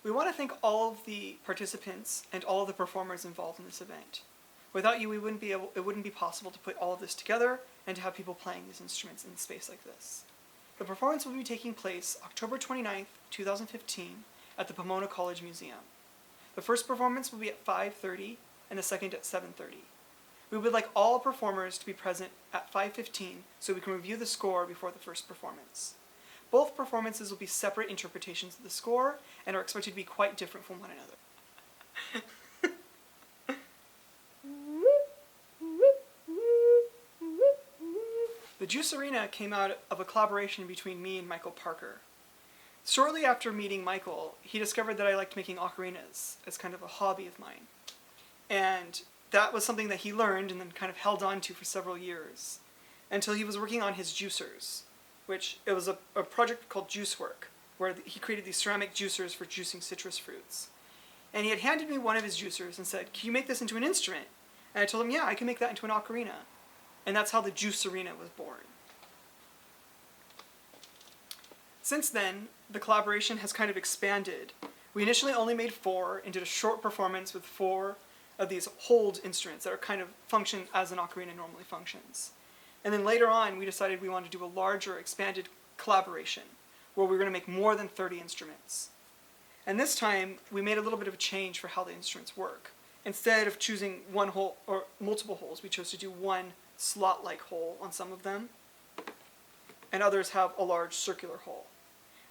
We want to thank all of the participants and all of the performers involved in this event. Without you, it wouldn't be possible to put all of this together and to have people playing these instruments in space like this. The performance will be taking place October 29th, 2015 at the Pomona College Museum. The first performance will be at 5:30 and the second at 7:30. We would like all performers to be present at 5:15 so we can review the score before the first performance. Both performances will be separate interpretations of the score and are expected to be quite different from one another. The Juicerina came out of a collaboration between me and Michael Parker. Shortly after meeting Michael, he discovered that I liked making ocarinas as kind of a hobby of mine. And that was something that he learned and then kind of held on to for several years, until he was working on his juicers, which it was a project called Juicework, where he created these ceramic juicers for juicing citrus fruits. And he had handed me one of his juicers and said, "Can you make this into an instrument?" And I told him, "Yeah, I can make that into an ocarina." And that's how the Juicerina was born. Since then, the collaboration has kind of expanded. We initially only made 4 and did a short performance with 4 of these hold instruments that are kind of function as an ocarina normally functions. And then later on, we decided we wanted to do a larger, expanded collaboration, where we were going to make more than 30 instruments. And this time, we made a little bit of a change for how the instruments work. Instead of choosing one hole or multiple holes, we chose to do one slot-like hole on some of them, and others have a large circular hole.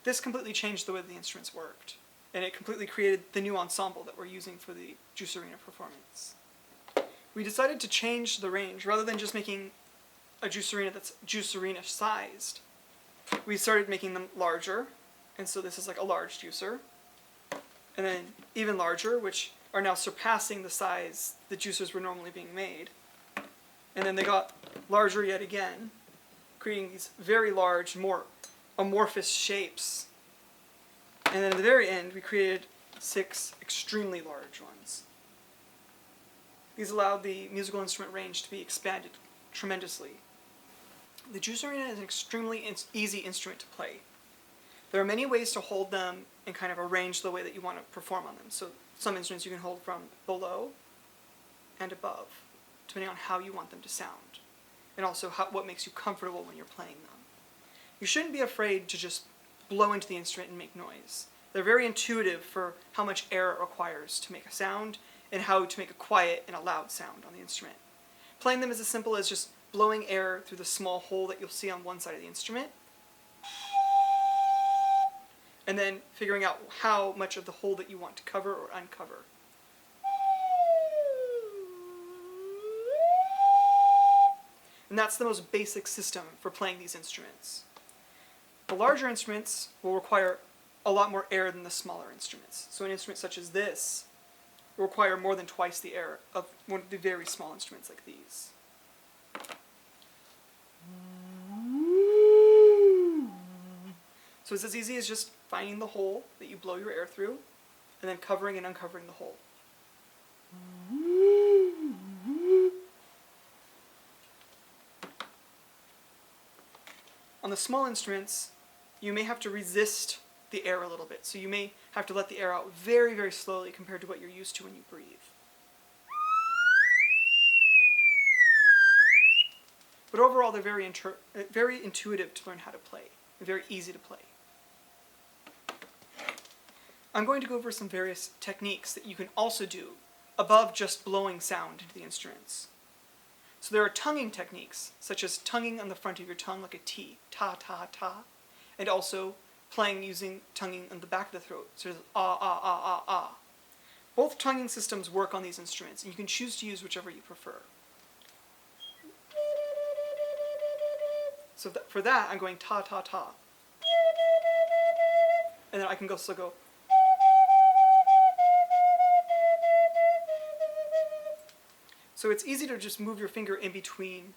This completely changed the way the instruments worked, and it completely created the new ensemble that we're using for the Juicerina performance. We decided to change the range. Rather than just making a Juicerina that's Juicerina-sized, we started making them larger, and so this is like a large juicer, and then even larger, which are now surpassing the size the juicers were normally being made. And then they got larger yet again, creating these very large, more amorphous shapes. And then at the very end, we created 6 extremely large ones. These allowed the musical instrument range to be expanded tremendously. The Juicerina is an extremely easy instrument to play. There are many ways to hold them and kind of arrange the way that you want to perform on them. So some instruments you can hold from below and above, depending on how you want them to sound, and also what makes you comfortable when you're playing them. You shouldn't be afraid to just blow into the instrument and make noise. They're very intuitive for how much air it requires to make a sound, and how to make a quiet and a loud sound on the instrument. Playing them is as simple as just blowing air through the small hole that you'll see on one side of the instrument, and then figuring out how much of the hole that you want to cover or uncover. And that's the most basic system for playing these instruments. The larger instruments will require a lot more air than the smaller instruments. So an instrument such as this will require more than twice the air of one of the very small instruments like these. So it's as easy as just finding the hole that you blow your air through, and then covering and uncovering the hole. On the small instruments, you may have to resist the air a little bit, so you may have to let the air out very, very slowly compared to what you're used to when you breathe. But overall, they're very intuitive to learn how to play, and very easy to play. I'm going to go over some various techniques that you can also do above just blowing sound into the instruments. So there are tonguing techniques, such as tonguing on the front of your tongue like a T, ta, ta, ta, and also playing using tonguing on the back of the throat, so there's ah, ah, ah, ah, ah. Both tonguing systems work on these instruments, and you can choose to use whichever you prefer. So for that, I'm going ta, ta, ta. And then I can also go. So it's easy to just move your finger in between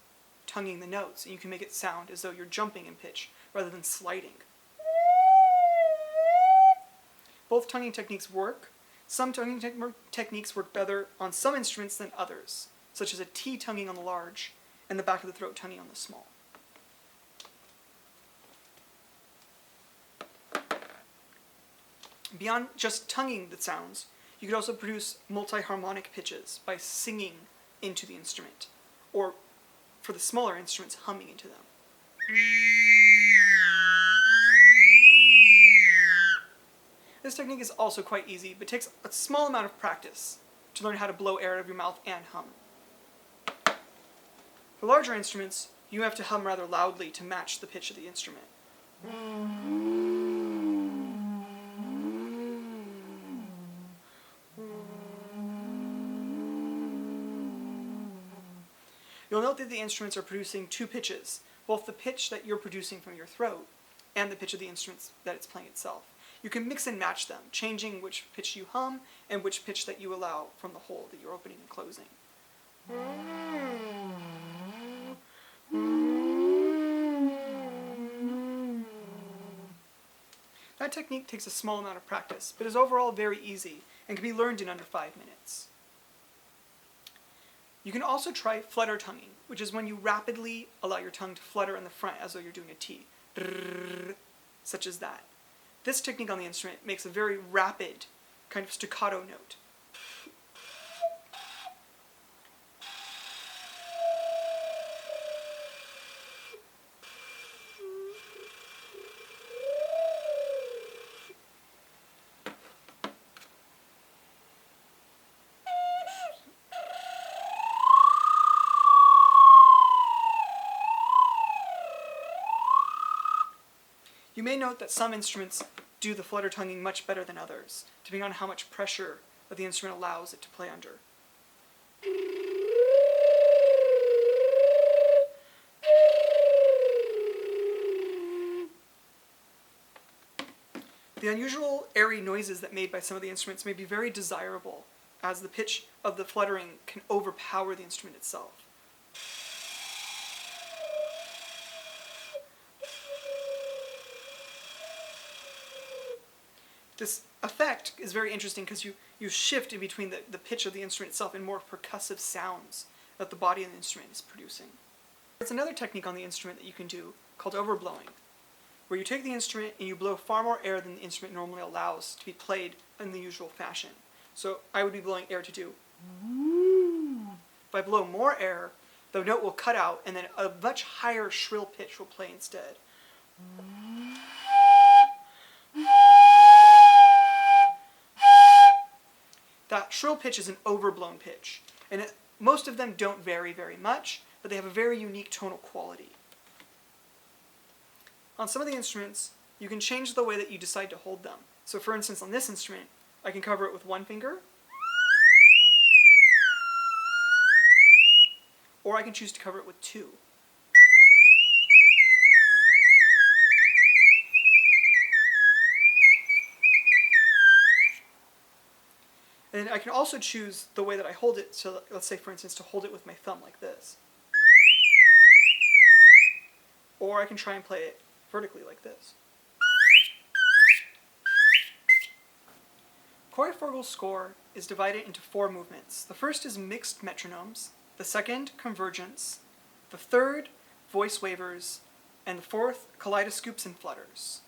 tonguing the notes, and you can make it sound as though you're jumping in pitch rather than sliding. Both tonguing techniques work. Some tonguing techniques work better on some instruments than others, such as a T tonguing on the large and the back of the throat tonguing on the small. Beyond just tonguing the sounds, you could also produce multi-harmonic pitches by singing into the instrument, or for the smaller instruments, humming into them. This technique is also quite easy, but takes a small amount of practice to learn how to blow air out of your mouth and hum. For larger instruments, you have to hum rather loudly to match the pitch of the instrument. You'll note that the instruments are producing two pitches, both the pitch that you're producing from your throat and the pitch of the instrument that it's playing itself. You can mix and match them, changing which pitch you hum and which pitch that you allow from the hole that you're opening and closing. That technique takes a small amount of practice, but is overall very easy and can be learned in under 5 minutes. You can also try flutter tonguing, which is when you rapidly allow your tongue to flutter in the front as though you're doing a T, such as that. This technique on the instrument makes a very rapid, kind of staccato note. You may note that some instruments do the flutter tonguing much better than others, depending on how much pressure that the instrument allows it to play under. The unusual airy noises that made by some of the instruments may be very desirable, as the pitch of the fluttering can overpower the instrument itself. This effect is very interesting because you shift in between the pitch of the instrument itself and more percussive sounds that the body of the instrument is producing. There's another technique on the instrument that you can do called overblowing, where you take the instrument and you blow far more air than the instrument normally allows to be played in the usual fashion. So I would be blowing air to do. If I blow more air, the note will cut out and then a much higher shrill pitch will play instead. That shrill pitch is an overblown pitch, and most of them don't vary very much, but they have a very unique tonal quality. On some of the instruments, you can change the way that you decide to hold them. So for instance, on this instrument, I can cover it with one finger, or I can choose to cover it with two. And I can also choose the way that I hold it, so let's say for instance to hold it with my thumb like this. Or I can try and play it vertically like this. Choreophorgle's score is divided into 4 movements. The first is mixed metronomes, the second convergence, the third voice wavers, and the fourth kaleidoscopes and flutters.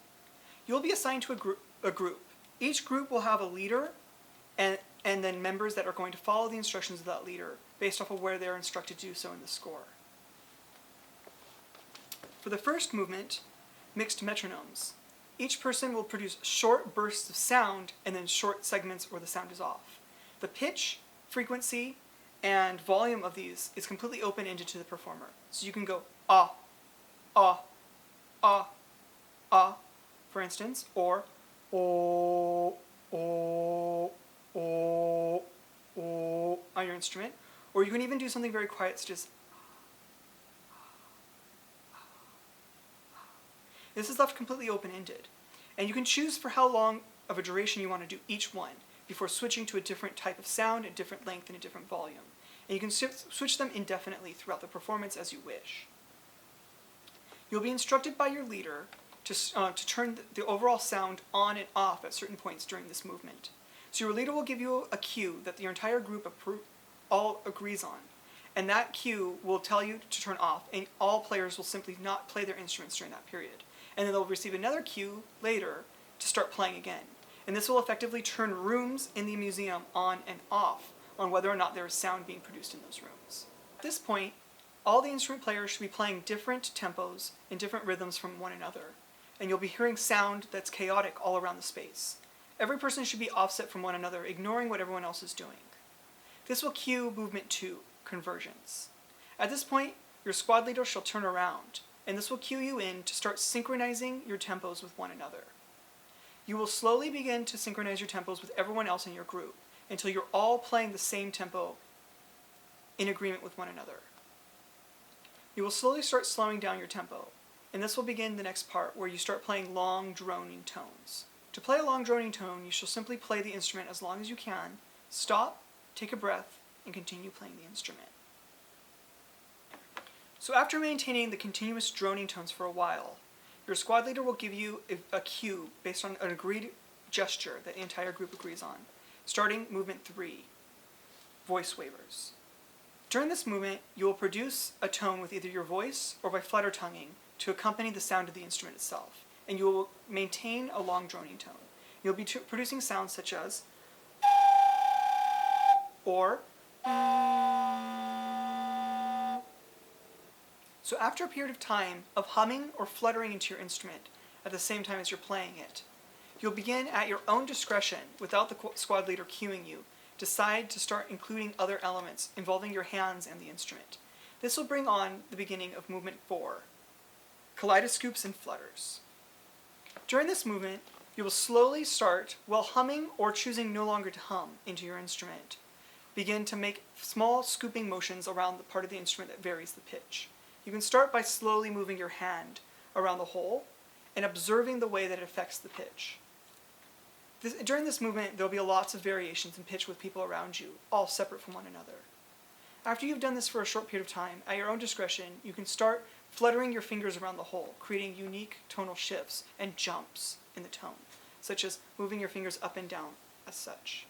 You'll be assigned to a group. Each group will have a leader and then members that are going to follow the instructions of that leader based off of where they're instructed to do so in the score. For the first movement, mixed metronomes, each person will produce short bursts of sound and then short segments where the sound is off. The pitch, frequency, and volume of these is completely open-ended to the performer. So you can go ah, ah, ah, ah, for instance, or oh, oh, oh, oh on your instrument, or you can even do something very quiet, such as this is left completely open-ended, and you can choose for how long of a duration you want to do each one before switching to a different type of sound, a different length, and a different volume. And you can switch them indefinitely throughout the performance as you wish. You'll be instructed by your leader to turn the overall sound on and off at certain points during this movement. So your leader will give you a cue that your entire group all agrees on, and that cue will tell you to turn off, and all players will simply not play their instruments during that period. And then they'll receive another cue later to start playing again. And this will effectively turn rooms in the museum on and off on whether or not there is sound being produced in those rooms. At this point, all the instrument players should be playing different tempos and different rhythms from one another, and you'll be hearing sound that's chaotic all around the space. Every person should be offset from one another, ignoring what everyone else is doing. This will cue movement 2, convergence. At this point, your squad leader shall turn around, and this will cue you in to start synchronizing your tempos with one another. You will slowly begin to synchronize your tempos with everyone else in your group until you're all playing the same tempo in agreement with one another. You will slowly start slowing down your tempo, and this will begin the next part where you start playing long, droning tones. To play a long, droning tone, you shall simply play the instrument as long as you can, stop, take a breath, and continue playing the instrument. So after maintaining the continuous droning tones for a while, your squad leader will give you a cue based on an agreed gesture that the entire group agrees on, starting movement 3, voice wavers. During this movement, you will produce a tone with either your voice or by flutter tonguing to accompany the sound of the instrument itself, and you will maintain a long droning tone. You'll be producing sounds such as or so after a period of time of humming or fluttering into your instrument at the same time as you're playing it, you'll begin at your own discretion, without the squad leader cueing you, decide to start including other elements involving your hands and the instrument. This will bring on the beginning of movement 4, kaleidoscopes and flutters. During this movement, you will slowly start, while humming or choosing no longer to hum into your instrument, begin to make small scooping motions around the part of the instrument that varies the pitch. You can start by slowly moving your hand around the hole and observing the way that it affects the pitch. During this movement, there will be lots of variations in pitch with people around you, all separate from one another. After you've done this for a short period of time, at your own discretion, you can start fluttering your fingers around the hole, creating unique tonal shifts and jumps in the tone, such as moving your fingers up and down as such.